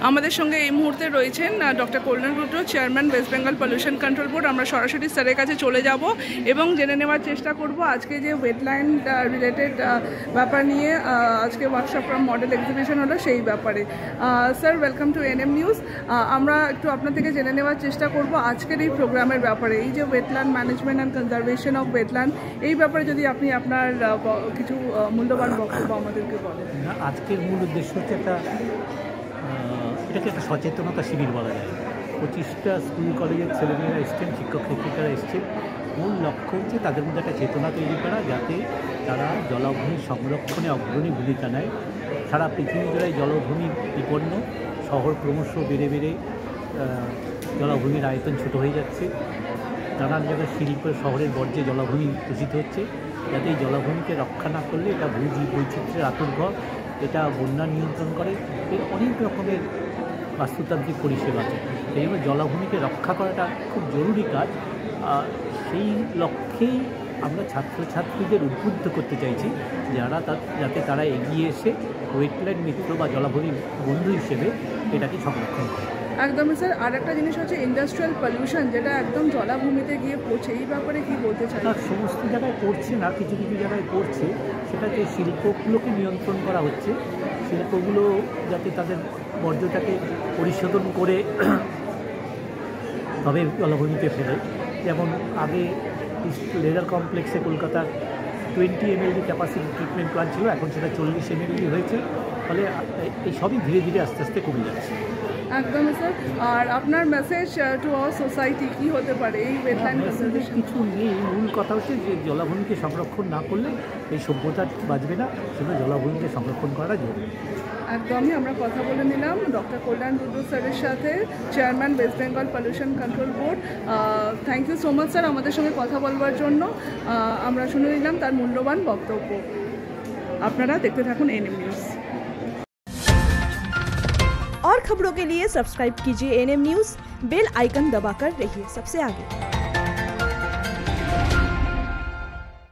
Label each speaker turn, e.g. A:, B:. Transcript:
A: আমাদের সঙ্গে এই মুহূর্তে রয়েছেন doctor Kalyan Rudra, chairman West Bengal pollution control board. আমরা সরাসরি স্যারের কাছে চলে যাব এবং জেনে নেওয়ার চেষ্টা করব আজকে যে ওয়েটল্যান্ড রিলেটেড ব্যাপার নিয়ে আজকে ওয়ার্কশপ মডেল এক্সিবিশন হলো সেই ব্যাপারে। Sir, welcome to NM news. আমরা একটু আপনার থেকে জেনে নেওয়ার চেষ্টা করব আজকের এই প্রোগ্রামের ব্যাপারে, এই যে wetland management and conservation of wetland, এই ব্যাপারে যদি আপনি আপনার কিছু মূল্যবান বক্তব্য আমাদেরকে বলেন।
B: আজকের মূল উদ্দেশ্য হচ্ছে এটাকে একটা সচেতনতা শিবির বলা যায়। 25টা স্কুল কলেজের ছেলেমেয়েরা এসছেন, শিক্ষক শিক্ষিকারা এসছেন। মূল লক্ষ্য হচ্ছে তাদের মধ্যে একটা চেতনা তৈরি করা, যাতে তারা জলাভূমি সংরক্ষণে অগ্রণী ভূমিকা নেয়। সারা পৃথিবী জুড়ে জলভূমি বিপন্ন, শহর ক্রমশ বেড়ে বেড়ে জলাভূমির আয়তন ছোট হয়ে যাচ্ছে। নানান জায়গায় শিল্প শহরের বর্জ্যে জলাভূমি দূষিত হচ্ছে। যাতে এই জলাভূমিকে রক্ষা না করলে এটা ভূজীব বৈচিত্র্যের আতুরঘর, এটা বন্যা নিয়ন্ত্রণ করে, এর অনেক রকমের বাস্তুতান্ত্রিক পরিষেবা আছে। সেই জন্য জলাভূমিকে রক্ষা করাটা খুব জরুরি কাজ। সেই লক্ষ্যেই আমরা ছাত্রছাত্রীদের উদ্বুদ্ধ করতে চাইছি যাতে তারা এগিয়ে এসে ওয়েটল্যান্ড মিত্র বা জলাভূমি বন্ধু হিসেবে এটাকে সংরক্ষণ করে।
A: একদমই স্যার। আর একটা জিনিস হচ্ছে ইন্ডাস্ট্রিয়াল পলিউশন, যেটা একদম জলাভূমিতে গিয়ে পড়ছে, এই ব্যাপারে কি বলতে চাই?
B: সমস্ত জায়গায় পড়ছে না, কিছু কিছু জায়গায় পড়ছে। সেটাকে শিল্পগুলোকে নিয়ন্ত্রণ করা হচ্ছে। শিল্পগুলো যাতে তাদের বর্জ্যটাকে পরিশোধন করে তবে জলাভূমিতে ফেলে। যেমন আগে লেদার কমপ্লেক্সে কলকাতার 20 ml ক্যাপাসিটি ট্রিটমেন্ট প্ল্যান্ট ছিল, এখন সেটা 40 ml হয়েছে। ফলে এই সবই ধীরে ধীরে আস্তে আস্তে কমে যাচ্ছে।
A: একদমই স্যার। আর আপনার মেসেজ টু আওয়ার সোসাইটি কি হতে পারে এই ওয়েটল্যান্ড কনজারভেশন?
B: কিছু নেই, মূল কথা হচ্ছে যে জলাভূমিকে সংরক্ষণ না করলে এই সভ্যতা বাঁচবে না, সেটা জলাভূমিকে সংরক্ষণ করা জরুরি।
A: একদমই। আমরা কথা বলে নিলাম ডক্টর কল্যাণ রুদ্র স্যারের সাথে, chairman West Bengal pollution control board. Thank you so much sir আমাদের সঙ্গে কথা বলবার জন্য। আমরা শুনে নিলাম তার মূল্যবান বক্তব্য। আপনারা দেখতে থাকুন एनएम न्यूज़।
C: और खबरों के लिए सब्सक्राइब कीजिए एनएम न्यूज़, बेल आइकन दबाकर रहिए सबसे आगे।